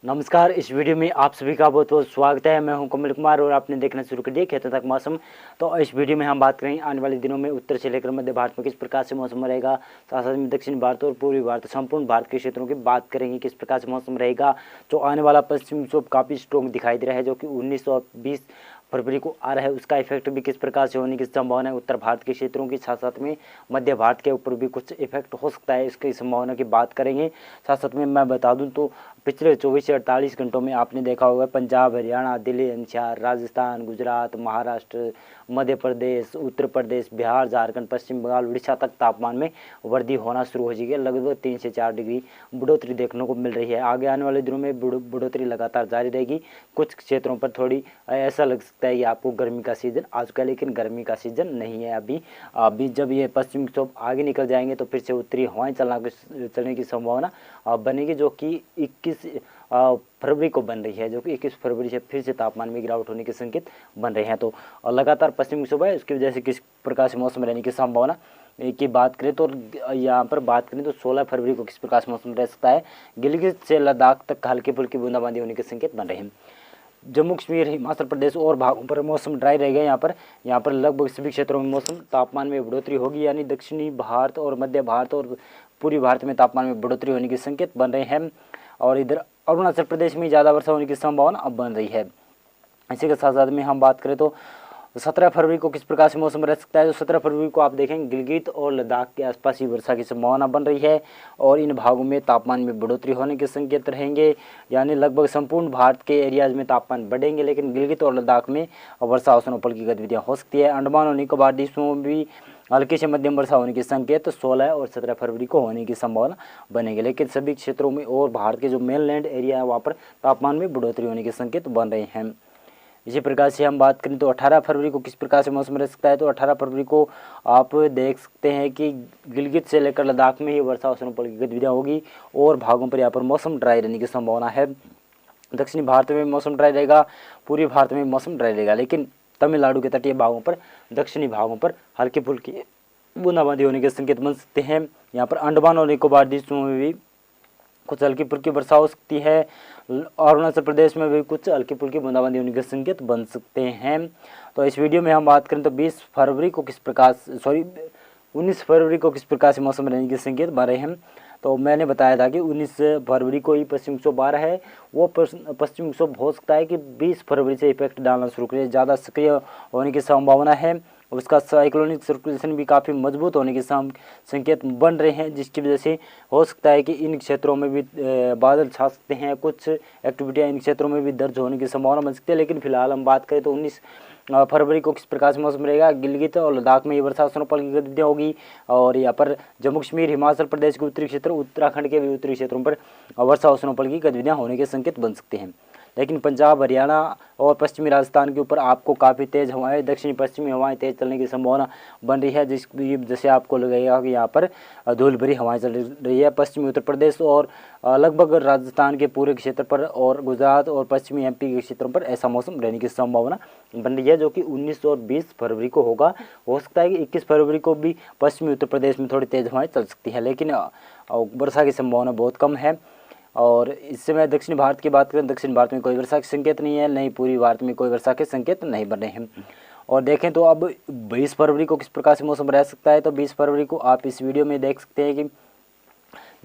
नमस्कार। इस वीडियो में आप सभी का बहुत बहुत स्वागत है। मैं हूं कमल कुमार और आपने देखना शुरू कर दिया खेतों तक मौसम। तो इस वीडियो में हम बात करेंगे आने वाले दिनों में उत्तर से लेकर मध्य भारत में किस प्रकार से मौसम रहेगा, साथ साथ में दक्षिण भारत और पूर्वी भारत संपूर्ण भारत के क्षेत्रों की बात करेंगे किस प्रकार से मौसम रहेगा। जो आने वाला पश्चिमी विक्षोभ काफ़ी स्ट्रॉन्ग दिखाई दे रहा है, जो कि 19 और 20 फरवरी को आ रहा है, उसका इफेक्ट भी किस प्रकार से होने की संभावना है उत्तर भारत के क्षेत्रों की, साथ साथ में मध्य भारत के ऊपर भी कुछ इफेक्ट हो सकता है, इसकी संभावना की बात करेंगे। साथ साथ में मैं बता दूं तो पिछले 24 से 48 घंटों में आपने देखा होगा पंजाब, हरियाणा, दिल्ली एनसीआर, राजस्थान, गुजरात, महाराष्ट्र, मध्य प्रदेश, उत्तर प्रदेश, बिहार, झारखंड, पश्चिम बंगाल, उड़ीसा तक तापमान में वृद्धि होना शुरू हो जाएगी। लगभग 3 से 4 डिग्री बढ़ोतरी देखने को मिल रही है। आगे आने वाले दिनों में बढ़ोतरी लगातार जारी रहेगी। कुछ क्षेत्रों पर थोड़ी ऐसा लग सकता है कि आपको गर्मी का सीजन आ चुका है, लेकिन गर्मी का सीजन नहीं है अभी जब ये पश्चिमी विक्षोभ आगे निकल जाएंगे तो फिर से उत्तरी हवाएं चलने की संभावना बनेगी, जो कि 21 फरवरी को बन रही है, जो कि 21 फरवरी से फिर से तापमान में गिरावट होने के संकेत बन रहे हैं। तो लगातार पश्चिमी विक्षोभ है, उसकी वजह से किस प्रकार से मौसम रहने की संभावना की बात करें तो यहाँ पर बात करें तो 16 फरवरी को किस प्रकार से मौसम रह सकता है। गिलगित से लद्दाख तक हल्की फुल्की बूंदाबांदी होने के संकेत बन रहे हैं। जम्मू कश्मीर, हिमाचल प्रदेश और भागों पर मौसम ड्राई रहेगा। यहाँ पर लगभग सभी क्षेत्रों में मौसम तापमान में बढ़ोतरी होगी, यानी दक्षिणी भारत और मध्य भारत और पूर्वी भारत में तापमान में बढ़ोतरी होने के संकेत बन रहे हैं। और इधर अरुणाचल प्रदेश में ज़्यादा वर्षा होने की संभावना अब बन रही है। इसी के साथ साथ में हम बात करें तो 17 फरवरी को किस प्रकार से मौसम रह सकता है। तो 17 फरवरी को आप देखेंगे गिलगित और लद्दाख के आसपास ही वर्षा की संभावना बन रही है और इन भागों में तापमान में बढ़ोतरी होने के संकेत रहेंगे, यानी लगभग संपूर्ण भारत के एरियाज में तापमान बढ़ेंगे, लेकिन गिलगित और लद्दाख में वर्षा और स्नोफॉल की गतिविधियाँ हो सकती है। अंडमान और निकोबार द्वीपों में भी हल्की से मध्यम वर्षा होने के संकेत 16 और 17 फरवरी को होने की संभावना बनेगी, लेकिन सभी क्षेत्रों में और भारत के जो मेनलैंड एरिया है वहाँ पर तापमान में बढ़ोतरी होने के संकेत बन रहे हैं। इसी प्रकार से हम बात करें तो 18 फरवरी को किस प्रकार से मौसम रह सकता है। तो 18 फरवरी को आप देख सकते हैं कि गिलगित से लेकर लद्दाख में ही वर्षा और स्नोफॉल की गतिविधियाँ होगी और भागों पर यहाँ पर मौसम ड्राई रहने की संभावना है। दक्षिणी भारत में मौसम ड्राई रहेगा, पूर्वी भारत में मौसम ड्राई रहेगा, लेकिन तमिलनाडु के तटीय भागों पर, दक्षिणी भागों पर हल्की फुल्की बूंदाबांदी होने के संकेत बन सकते हैं। यहाँ पर अंडमान और निकोबार द्वीपों में भी कुछ हल्की फुल्की वर्षा हो सकती है। अरुणाचल प्रदेश में भी कुछ हल्की फुल्की बूंदाबांदी होने के संकेत बन सकते हैं। तो इस वीडियो में हम बात करें तो 19 फरवरी को किस प्रकार से मौसम रहने के संकेत बन रहे हैं। तो मैंने बताया था कि 19 फरवरी को ही पश्चिम विक्षोभ आ रहा है। वो पश्चिम विक्षोभ हो सकता है कि 20 फरवरी से इफेक्ट डालना शुरू करे, ज़्यादा सक्रिय होने की संभावना है। उसका साइक्लोनिक सर्कुलेशन भी काफ़ी मजबूत होने के संकेत बन रहे हैं, जिसकी वजह से हो सकता है कि इन क्षेत्रों में भी बादल छा सकते हैं, कुछ एक्टिविटियाँ इन क्षेत्रों में भी दर्ज होने की संभावना बन सकती है। लेकिन फिलहाल हम बात करें तो 19 फरवरी को किस प्रकार से मौसम रहेगा। गिलगित और लद्दाख में ये वर्षा स्नोफॉल की गतिविधियाँ होगी और यहाँ पर जम्मू कश्मीर, हिमाचल प्रदेश के उत्तरी क्षेत्र, उत्तराखंड के भी उत्तरी क्षेत्रों पर वर्षा और स्नोफॉल की गतिविधियाँ होने के संकेत बन सकते हैं। लेकिन पंजाब, हरियाणा और पश्चिमी राजस्थान के ऊपर आपको काफ़ी तेज़ हवाएं, दक्षिणी पश्चिमी हवाएं तेज़ चलने की संभावना बन रही है, जैसे आपको लगेगा कि यहाँ पर धूल भरी हवाएं चल रही है। पश्चिमी उत्तर प्रदेश और लगभग राजस्थान के पूरे क्षेत्र पर और गुजरात और पश्चिमी एमपी के क्षेत्रों पर ऐसा मौसम रहने की संभावना बन रही है, जो कि 19 और 20 फरवरी को होगा। हो सकता है कि 21 फरवरी को भी पश्चिमी उत्तर प्रदेश में थोड़ी तेज़ हवाएं चल सकती है, लेकिन वर्षा की संभावना बहुत कम है। और इससे मैं दक्षिण भारत की बात करें, दक्षिण भारत में कोई वर्षा के संकेत नहीं है, नहीं पूर्वी भारत में कोई वर्षा के संकेत नहीं बन रहे हैं। और देखें तो अब 20 फरवरी को किस प्रकार से मौसम रह सकता है। तो 20 फरवरी को आप इस वीडियो में देख सकते हैं कि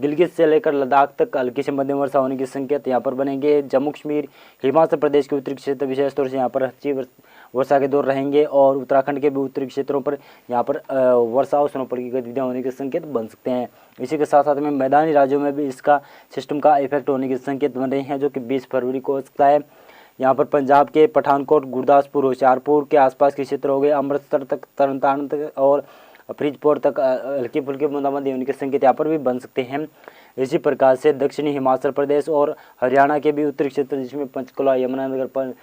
गिलगित से लेकर लद्दाख तक हल्की से मध्यम वर्षा होने के संकेत यहाँ पर बनेंगे। जम्मू कश्मीर, हिमाचल प्रदेश के उत्तरी क्षेत्र विशेष तौर से यहाँ पर अच्छी वर्षा के दौर रहेंगे और उत्तराखंड के भी उत्तरी क्षेत्रों पर यहाँ पर वर्षा और स्नोफॉल की गतिविधियाँ होने के संकेत बन सकते हैं। इसी के साथ साथ में मैदानी राज्यों में भी इसका सिस्टम का इफेक्ट होने के संकेत बन रहे हैं, जो कि 20 फरवरी को हो सकता है। यहाँ पर पंजाब के पठानकोट, गुरदासपुर, होशियारपुर के आसपास के क्षेत्र हो गए, अमृतसर तक, तरनतारन तक और फरीदकोट तक हल्की फुल्की बूंदाबांदी होने के संकेत यहाँ पर भी बन सकते हैं। इसी प्रकार से दक्षिणी हिमाचल प्रदेश और हरियाणा के भी उत्तरी क्षेत्र, जिसमें पंचकुला, यमुनानगर,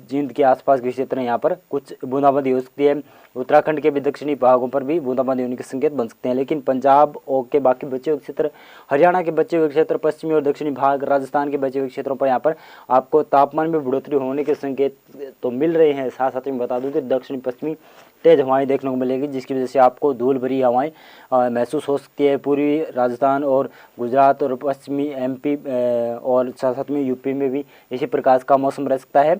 जींद के आसपास के क्षेत्र हैं, यहाँ पर कुछ बूंदाबांदी हो सकती है। उत्तराखंड के भी दक्षिणी भागों पर भी बूंदाबांदी होने के संकेत बन सकते हैं, लेकिन पंजाब और के बाकी बचे हुए क्षेत्र, हरियाणा के बचे हुए क्षेत्र, पश्चिमी और दक्षिणी भाग, राजस्थान के बचे हुए क्षेत्रों पर यहाँ पर आपको तापमान में बढ़ोतरी होने के संकेत तो मिल रहे हैं। साथ साथ में बता दूं कि दक्षिणी पश्चिमी तेज़ हवाएं देखने को मिलेगी, जिसकी वजह से आपको धूल भरी हवाएं महसूस हो सकती है। पूर्वी राजस्थान और गुजरात और पश्चिमी एमपी और साथ साथ में यूपी में भी इसी प्रकार का मौसम रह सकता है।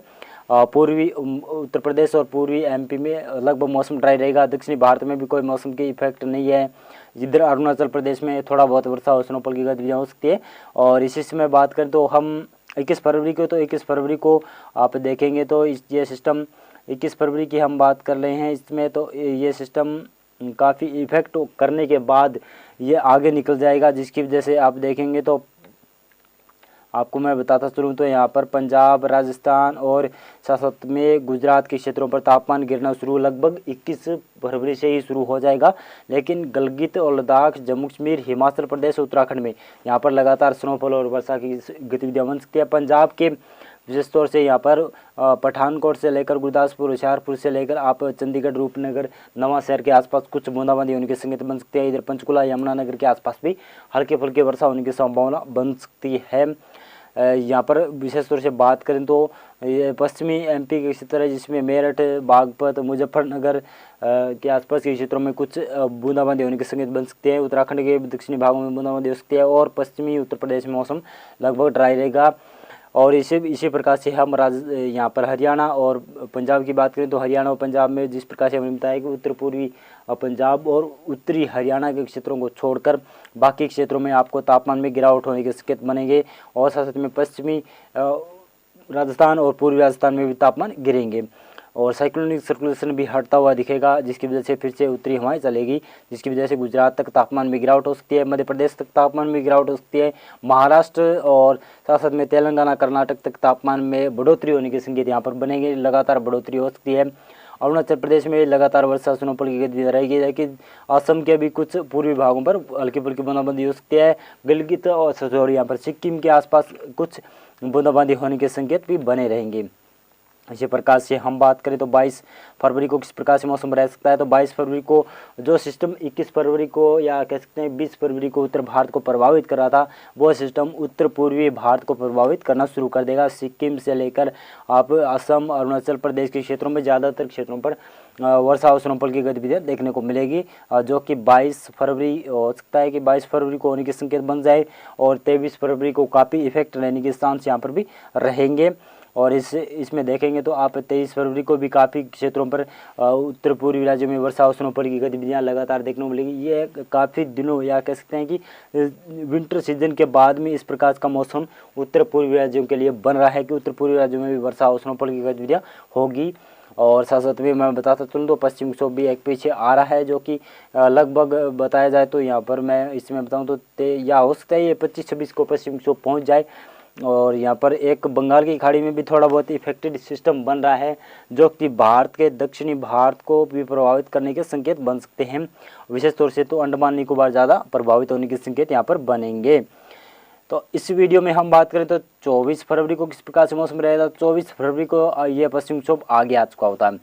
पूर्वी उत्तर प्रदेश और पूर्वी एमपी में लगभग मौसम ड्राई रहेगा। दक्षिणी भारत में भी कोई मौसम की इफेक्ट नहीं है। इधर अरुणाचल प्रदेश में थोड़ा बहुत वर्षा और स्नोफॉल की गतिविधियाँ हो सकती है। और इसी से मैं बात करें तो हम 21 फरवरी को आप देखेंगे तो ये सिस्टम 21 फरवरी की हम बात कर रहे हैं इसमें, तो ये सिस्टम काफ़ी इफेक्ट करने के बाद ये आगे निकल जाएगा, जिसकी वजह से आप देखेंगे तो आपको मैं बताता चलूँ तो यहाँ पर पंजाब, राजस्थान और साथ में गुजरात के क्षेत्रों पर तापमान गिरना शुरू लगभग 21 फरवरी से ही शुरू हो जाएगा। लेकिन गिलगित और लद्दाख, जम्मू कश्मीर, हिमाचल प्रदेश, उत्तराखंड में यहाँ पर लगातार स्नोफॉल और वर्षा की गतिविधियाँ बन सकती है। पंजाब के विशेष तौर से यहाँ पर पठानकोट से लेकर गुरदासपुर, होशियारपुर से लेकर आप चंडीगढ़, रूपनगर, नवांशहर के आसपास कुछ बूंदाबांदी होने की संकेत बन सकती है। इधर पंचकुला, यमुनानगर के आसपास भी हल्की फुल्की वर्षा होने की संभावना बन सकती है। यहाँ पर विशेष तौर से बात करें तो ये पश्चिमी एमपी के क्षेत्र है, जिसमें मेरठ, बागपत, मुजफ्फरनगर के आसपास के क्षेत्रों में कुछ बूंदाबांदी होने के संकेत बन सकते हैं। उत्तराखंड के दक्षिणी भागों में बूंदाबांदी हो सकती है और पश्चिमी उत्तर प्रदेश में मौसम लगभग ड्राई रहेगा। और इसी प्रकार से हम यहाँ पर हरियाणा और पंजाब की बात करें तो हरियाणा और पंजाब में जिस प्रकार से हमने बताया कि उत्तर पूर्वी पंजाब और उत्तरी हरियाणा के क्षेत्रों को छोड़कर बाकी क्षेत्रों में आपको तापमान में गिरावट होने के संकेत बनेंगे। और साथ में पश्चिमी राजस्थान और पूर्वी राजस्थान में भी तापमान गिरेंगे और साइक्लोनिक सर्कुलेशन भी हटता हुआ दिखेगा, जिसकी वजह से फिर से उत्तरी हवाएं चलेगी, जिसकी वजह से गुजरात तक तापमान में गिरावट हो सकती है, मध्य प्रदेश तक तापमान में गिरावट हो सकती है, महाराष्ट्र और साथ साथ में तेलंगाना, कर्नाटक तक तापमान में बढ़ोतरी होने के संकेत यहाँ पर बनेंगे, लगातार बढ़ोतरी हो सकती है। अरुणाचल प्रदेश में लगातार वर्षा स्नोफॉल की गतिविधि रहेगी, लेकिन असम के भी कुछ पूर्वी भागों पर हल्की फुल्की बूंदाबांदी हो सकती है। गिलगित और सजौरी यहाँ पर सिक्किम के आसपास कुछ बूंदाबांदी होने के संकेत भी बने रहेंगे। इसी प्रकार से हम बात करें तो 22 फरवरी को किस प्रकार से मौसम रह सकता है, तो 22 फरवरी को जो सिस्टम 21 फरवरी को या कह सकते हैं 20 फरवरी को उत्तर भारत को प्रभावित कर रहा था, वो सिस्टम उत्तर पूर्वी भारत को प्रभावित करना शुरू कर देगा। सिक्किम से लेकर आप असम, अरुणाचल प्रदेश के क्षेत्रों में ज़्यादातर क्षेत्रों पर वर्षा और स्नोफॉल की गतिविधियाँ देखने को मिलेगी, जो कि 22 फरवरी हो सकता है कि 22 फरवरी को होने के संकेत बन जाए और 23 फरवरी को काफ़ी इफेक्ट रहने के चांस यहाँ पर भी रहेंगे। और इसमें देखेंगे तो आप 23 फरवरी को भी काफ़ी क्षेत्रों पर उत्तर पूर्वी राज्यों में वर्षा और स्नोफॉल की गतिविधियाँ लगातार देखने को मिलेगी। ये काफ़ी दिनों या कह सकते हैं कि विंटर सीजन के बाद में इस प्रकार का मौसम उत्तर पूर्वी राज्यों के लिए बन रहा है कि उत्तर पूर्वी राज्यों में भी वर्षा और स्नोफॉल की गतिविधियाँ होगी। और साथ साथ में मैं बताता चलूँ तो पश्चिम विक्षोभ भी एक पीछे आ रहा है, जो कि लगभग बताया जाए तो यहाँ पर मैं इसमें बताऊँ तो या हो सकता है ये 25-26 को पश्चिम विक्षोभ पहुँच जाए। और यहाँ पर एक बंगाल की खाड़ी में भी थोड़ा बहुत इफेक्टेड सिस्टम बन रहा है, जो कि भारत के दक्षिणी भारत को भी प्रभावित करने के संकेत बन सकते हैं। विशेष तौर से तो अंडमान निकोबार ज़्यादा प्रभावित होने के संकेत यहाँ पर बनेंगे। तो इस वीडियो में हम बात करें तो 24 फरवरी को किस प्रकार से मौसम रहेगा। 24 फरवरी को ये पश्चिम विक्षोभ आगे आ चुका होता है,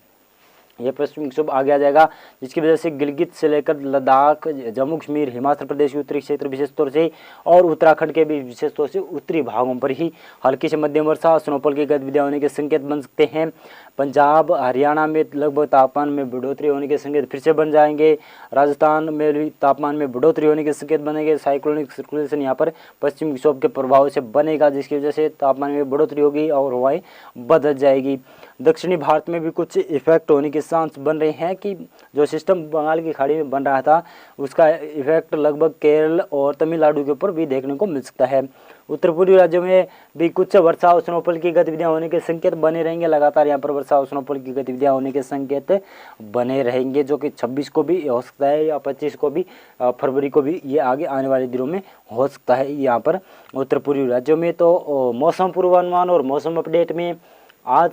ये पश्चिमी विक्षोभ आगे आ जाएगा, जिसकी वजह से गिलगित से लेकर लद्दाख, जम्मू कश्मीर, हिमाचल प्रदेश के उत्तरी क्षेत्र विशेष तौर से और उत्तराखंड के भी विशेष तौर से उत्तरी भागों पर ही हल्की से मध्यम वर्षा स्नोफॉल की गतिविधियाँ होने के संकेत बन सकते हैं। पंजाब, हरियाणा में लगभग तापमान में बढ़ोतरी होने के संकेत फिर से बन जाएंगे। राजस्थान में भी तापमान में बढ़ोतरी होने के संकेत बनेंगे। साइक्लोनिक सर्कुलेशन यहाँ पर पश्चिमी विक्षोभ के प्रभाव से बनेगा, जिसकी वजह से तापमान में बढ़ोतरी होगी और हवाएं बदल जाएगी। दक्षिणी भारत में भी कुछ इफेक्ट होने के चांस बन रहे हैं कि जो सिस्टम बंगाल की खाड़ी में बन रहा था उसका इफेक्ट लगभग केरल और तमिलनाडु के ऊपर भी देखने को मिल सकता है। उत्तर पूर्वी राज्यों में भी कुछ वर्षा और स्नोफॉल की गतिविधियां होने के संकेत बने रहेंगे। लगातार यहाँ पर वर्षा और स्नोफॉल की गतिविधियां होने के संकेत बने रहेंगे, जो कि 26 को भी हो सकता है या 25 को भी फरवरी को भी ये आगे आने वाले दिनों में हो सकता है यहाँ पर उत्तर पूर्वी राज्यों में। तो मौसम पूर्वानुमान और मौसम अपडेट में आज